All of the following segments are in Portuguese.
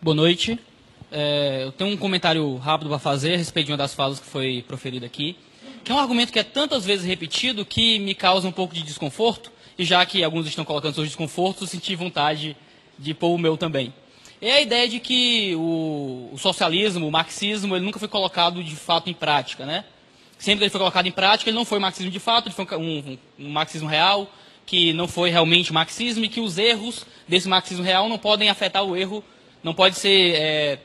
Boa noite. Eu tenho um comentário rápido para fazer a respeito de uma das falas que foi proferida aqui, que é um argumento que é tantas vezes repetido que me causa um pouco de desconforto, e já que alguns estão colocando seus desconfortos, eu senti vontade de pôr o meu também. É a ideia de que o socialismo, o marxismo, ele nunca foi colocado de fato em prática, né? Sempre que ele foi colocado em prática, ele não foi marxismo de fato, ele foi um marxismo real, que não foi realmente marxismo, e que os erros desse marxismo real não podem afetar o erro, não pode ser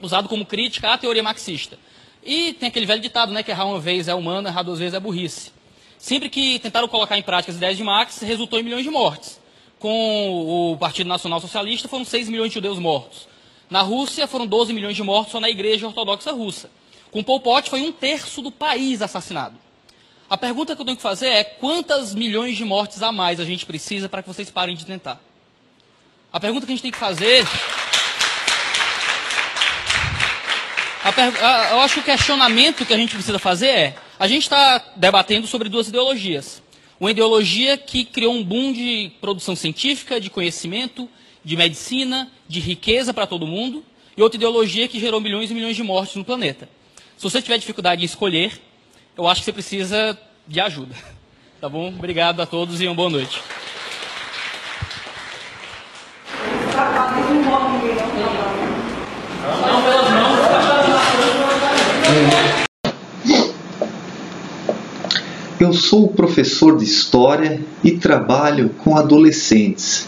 usado como crítica à teoria marxista. E tem aquele velho ditado, né, que errar uma vez é humano, errar duas vezes é burrice. Sempre que tentaram colocar em prática as ideias de Marx, resultou em milhões de mortes. Com o Partido Nacional Socialista foram 6 milhões de judeus mortos. Na Rússia foram 12 milhões de mortos só na Igreja Ortodoxa Russa. Com Pol Pot foi 1/3 do país assassinado. A pergunta que eu tenho que fazer é quantas milhões de mortes a mais a gente precisa para que vocês parem de tentar? A pergunta que a gente tem que fazer... Eu acho que o questionamento que a gente precisa fazer é... A gente está debatendo sobre duas ideologias. Uma ideologia que criou um boom de produção científica, de conhecimento, de medicina, de riqueza para todo mundo. E outra ideologia que gerou milhões e milhões de mortes no planeta. Se você tiver dificuldade em escolher, eu acho que você precisa de ajuda. Tá bom? Obrigado a todos e uma boa noite. Eu sou professor de História e trabalho com adolescentes.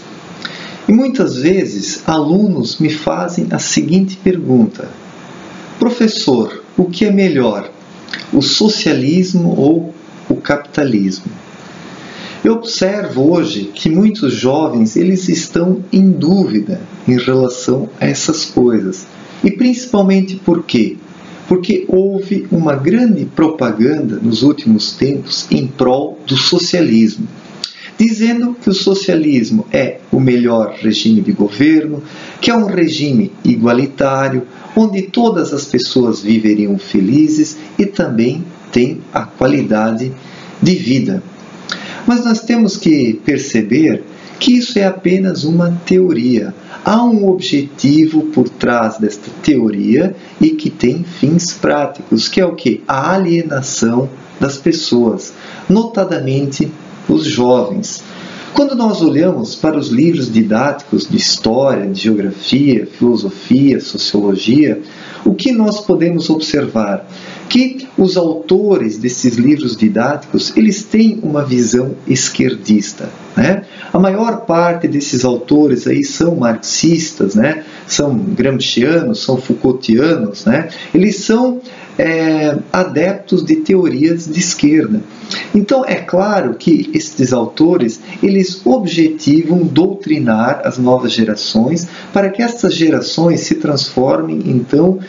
E muitas vezes alunos me fazem a seguinte pergunta: professor, o que é melhor, o socialismo ou o capitalismo? Eu observo hoje que muitos jovens eles estão em dúvida em relação a essas coisas. E principalmente por quê? Porque houve uma grande propaganda nos últimos tempos em prol do socialismo, dizendo que o socialismo é o melhor regime de governo, que é um regime igualitário, onde todas as pessoas viveriam felizes e também tem a qualidade de vida. Mas nós temos que perceber que isso é apenas uma teoria. Há um objetivo por trás desta teoria e que tem fins práticos, que é o quê? A alienação das pessoas, notadamente os jovens. Quando nós olhamos para os livros didáticos de história, de geografia, filosofia, sociologia, o que nós podemos observar? Que os autores desses livros didáticos, eles têm uma visão esquerdista, né? A maior parte desses autores aí são marxistas, né? São gramscianos, são Foucaultianos, né? Eles são adeptos de teorias de esquerda. Então é claro que estes autores eles objetivam doutrinar as novas gerações para que estas gerações se transformem então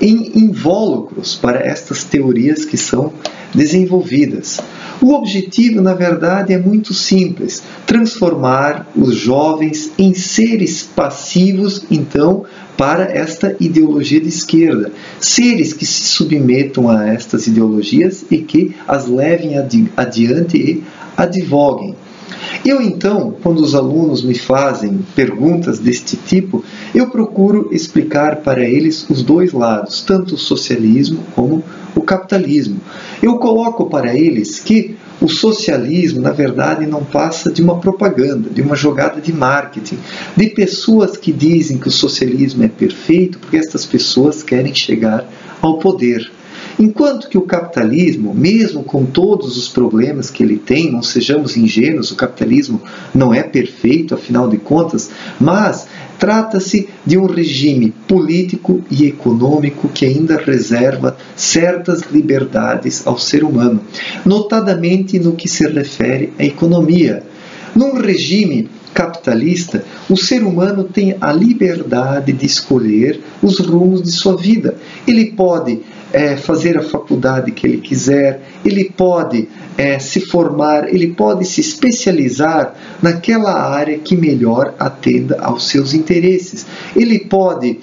em invólucros para estas teorias que são desenvolvidas. O objetivo, na verdade, é muito simples: transformar os jovens em seres passivos, então, para esta ideologia de esquerda. Seres que se submetam a estas ideologias e que as levem adiante e advoguem. Eu, então, quando os alunos me fazem perguntas deste tipo, eu procuro explicar para eles os dois lados, tanto o socialismo como o capitalismo. Eu coloco para eles que o socialismo, na verdade, não passa de uma propaganda, de uma jogada de marketing, de pessoas que dizem que o socialismo é perfeito porque estas pessoas querem chegar ao poder. Enquanto que o capitalismo, mesmo com todos os problemas que ele tem, não sejamos ingênuos, o capitalismo não é perfeito, afinal de contas, mas trata-se de um regime político e econômico que ainda reserva certas liberdades ao ser humano, notadamente no que se refere à economia. Num regime capitalista, o ser humano tem a liberdade de escolher os rumos de sua vida. Ele pode fazer a faculdade que ele quiser, ele pode se formar, ele pode se especializar naquela área que melhor atenda aos seus interesses. Ele pode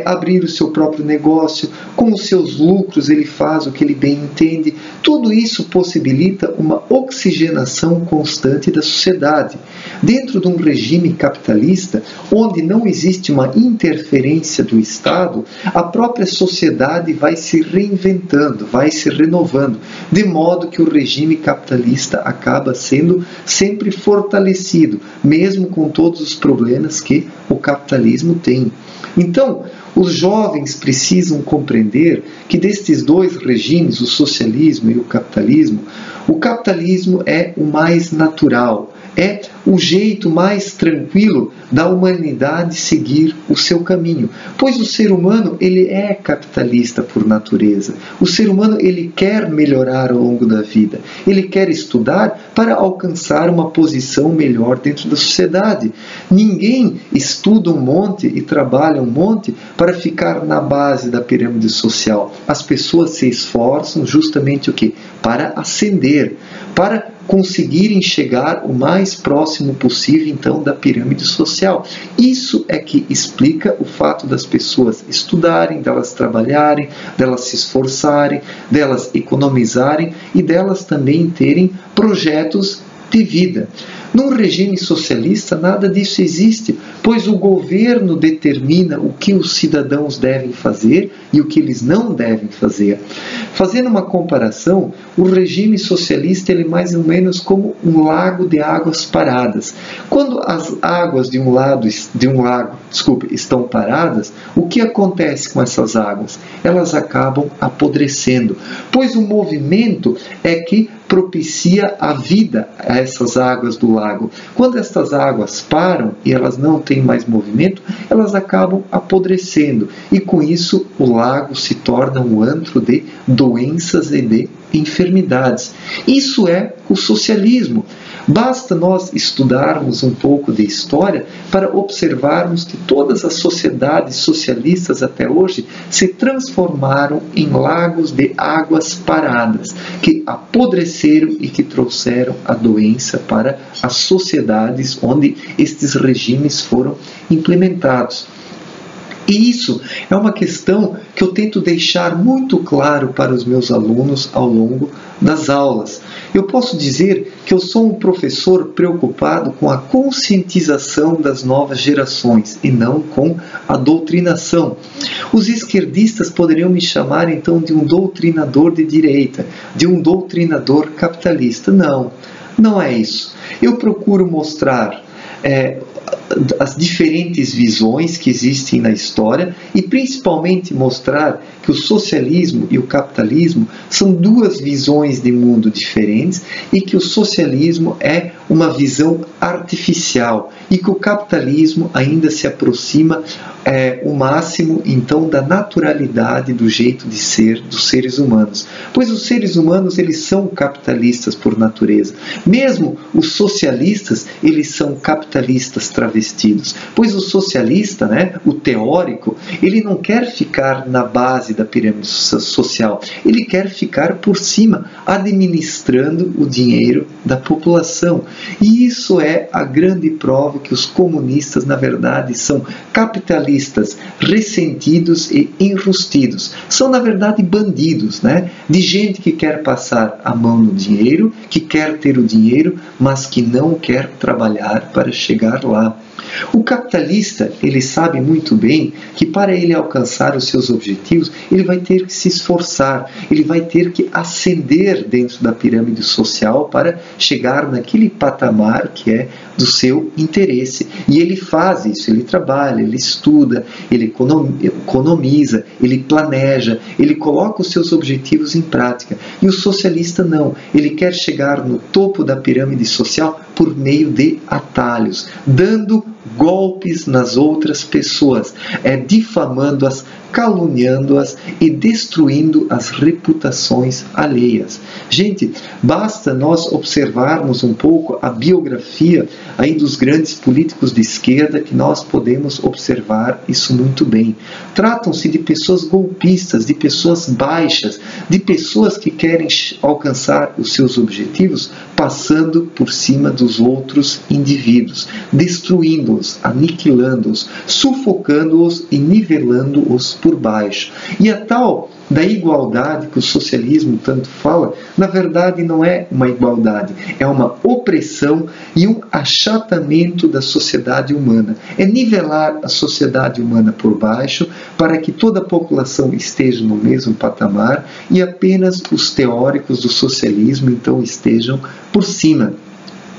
abrir o seu próprio negócio, com os seus lucros ele faz o que ele bem entende. Tudo isso possibilita uma oxigenação constante da sociedade. Dentro de um regime capitalista, onde não existe uma interferência do Estado, a própria sociedade vai se reinventando, vai se renovando, de modo que o regime capitalista acaba sendo sempre fortalecido, mesmo com todos os problemas que o capitalismo tem. Então, os jovens precisam compreender que destes dois regimes, o socialismo e o capitalismo é o mais natural, é o jeito mais tranquilo da humanidade seguir o seu caminho. Pois o ser humano, ele é capitalista por natureza. O ser humano, ele quer melhorar ao longo da vida. Ele quer estudar para alcançar uma posição melhor dentro da sociedade. Ninguém estuda um monte e trabalha um monte para ficar na base da pirâmide social. As pessoas se esforçam justamente o quê? Para ascender, para conseguirem chegar o mais próximo possível, então, da pirâmide social. Isso é que explica o fato das pessoas estudarem, delas trabalharem, delas se esforçarem, delas economizarem e delas também terem projetos de vida. Num regime socialista, nada disso existe, pois o governo determina o que os cidadãos devem fazer e o que eles não devem fazer. Fazendo uma comparação, o regime socialista ele é mais ou menos como um lago de águas paradas. Quando as águas de um lago estão paradas, o que acontece com essas águas? Elas acabam apodrecendo, pois o movimento é que propicia a vida a essas águas do lago. Quando estas águas param e elas não têm mais movimento, elas acabam apodrecendo e com isso o lago se torna um antro de doenças e de enfermidades. Isso é o socialismo. Basta nós estudarmos um pouco de história para observarmos que todas as sociedades socialistas até hoje se transformaram em lagos de águas paradas, que apodreceram e que trouxeram a doença para as sociedades onde estes regimes foram implementados. E isso é uma questão que eu tento deixar muito claro para os meus alunos ao longo das aulas. Eu posso dizer que eu sou um professor preocupado com a conscientização das novas gerações e não com a doutrinação. Os esquerdistas poderiam me chamar então de um doutrinador de direita, de um doutrinador capitalista. Não, não é isso. Eu procuro mostrar as diferentes visões que existem na história e principalmente mostrar que o socialismo e o capitalismo são duas visões de mundo diferentes e que o socialismo é uma visão artificial e que o capitalismo ainda se aproxima o máximo então da naturalidade do jeito de ser dos seres humanos, pois os seres humanos eles são capitalistas por natureza. Mesmo os socialistas eles são capitalistas travestidos, pois o socialista, o teórico, ele não quer ficar na base da pirâmide social, ele quer ficar por cima, administrando o dinheiro da população. E isso é a grande prova que os comunistas na verdade são capitalistas ressentidos e enrustidos. São, na verdade, bandidos, de gente que quer passar a mão no dinheiro, que quer ter o dinheiro, mas que não quer trabalhar para chegar lá. O capitalista, ele sabe muito bem que para ele alcançar os seus objetivos, ele vai ter que se esforçar, ele vai ter que ascender dentro da pirâmide social para chegar naquele patamar que é do seu interesse. E ele faz isso, ele trabalha, ele estuda, ele economiza, ele planeja, ele coloca os seus objetivos em prática. E o socialista não, ele quer chegar no topo da pirâmide social por meio de atalhos, dando golpes nas outras pessoas, difamando-as, caluniando-as e destruindo as reputações alheias. Gente, basta nós observarmos um pouco a biografia aí dos grandes políticos de esquerda que nós podemos observar isso muito bem. Tratam-se de pessoas golpistas, de pessoas baixas, de pessoas que querem alcançar os seus objetivos passando por cima dos outros indivíduos, destruindo-os, aniquilando-os, sufocando-os e nivelando-os por baixo. E a tal da igualdade que o socialismo tanto fala, na verdade não é uma igualdade, é uma opressão e um achatamento da sociedade humana. É nivelar a sociedade humana por baixo para que toda a população esteja no mesmo patamar e apenas os teóricos do socialismo então estejam por cima.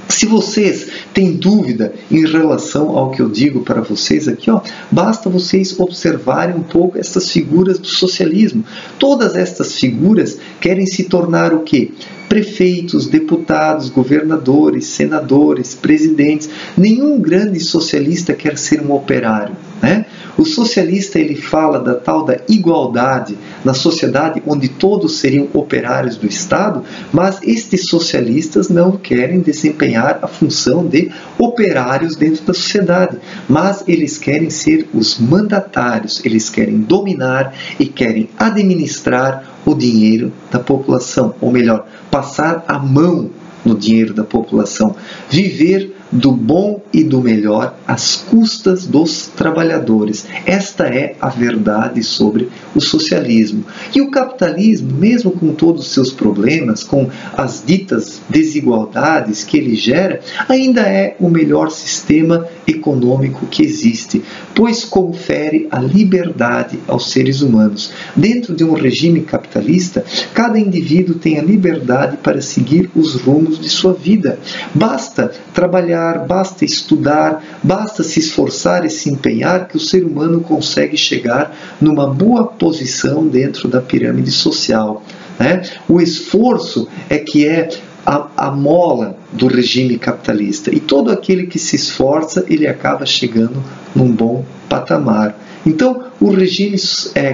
Se vocês têm dúvida em relação ao que eu digo para vocês aqui, basta vocês observarem um pouco essas figuras do socialismo. Todas estas figuras querem se tornar o quê? Prefeitos, deputados, governadores, senadores, presidentes. Nenhum grande socialista quer ser um operário, né? O socialista ele fala da tal da igualdade na sociedade onde todos seriam operários do Estado, mas estes socialistas não querem desempenhar a função de operários dentro da sociedade, mas eles querem ser os mandatários, eles querem dominar e querem administrar o dinheiro da população, ou melhor, passar a mão no dinheiro da população, viver do bom e do melhor às custas dos trabalhadores. Esta é a verdade sobre o socialismo. E o capitalismo, mesmo com todos os seus problemas, com as ditas desigualdades que ele gera, ainda é o melhor sistema econômico que existe, pois confere a liberdade aos seres humanos. Dentro de um regime capitalista, cada indivíduo tem a liberdade para seguir os rumos de sua vida. Basta trabalhar, basta estudar, basta se esforçar e se empenhar que o ser humano consegue chegar numa boa posição dentro da pirâmide social, né? O esforço é que é a mola do regime capitalista, e todo aquele que se esforça, ele acaba chegando num bom patamar. Então, o regime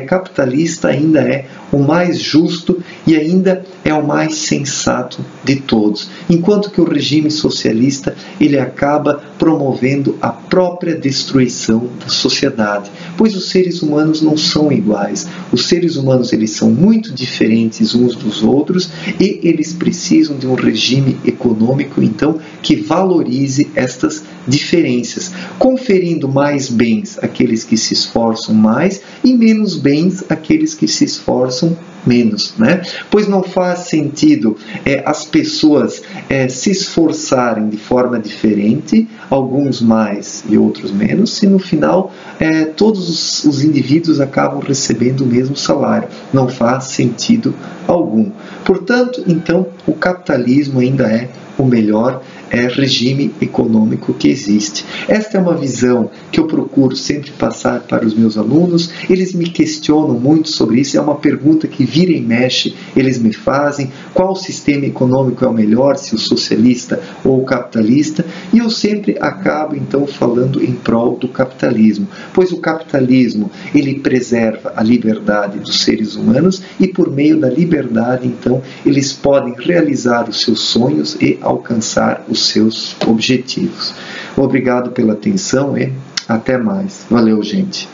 capitalista ainda é o mais justo e ainda é o mais sensato de todos, enquanto que o regime socialista ele acaba promovendo a própria destruição da sociedade, pois os seres humanos não são iguais. Os seres humanos eles são muito diferentes uns dos outros e eles precisam de um regime econômico então que valorize estas diferenças, conferindo mais bens àqueles que se esforçam mais e menos bens àqueles que se esforçam menos, né? Pois não faz sentido as pessoas se esforçarem de forma diferente, alguns mais e outros menos, se no final todos os indivíduos acabam recebendo o mesmo salário. Não faz sentido algum. Portanto, então, o capitalismo ainda é o melhor regime econômico que existe. Esta é uma visão que eu procuro sempre passar para os meus alunos. Eles me questionam muito sobre isso, é uma pergunta que vira e mexe, eles me fazem, qual sistema econômico é o melhor, se o socialista ou o capitalista, e eu sempre acabo então falando em prol do capitalismo, pois o capitalismo ele preserva a liberdade dos seres humanos e por meio da liberdade então eles podem realizar os seus sonhos e alcançar os seus objetivos. Obrigado pela atenção e até mais. Valeu, gente.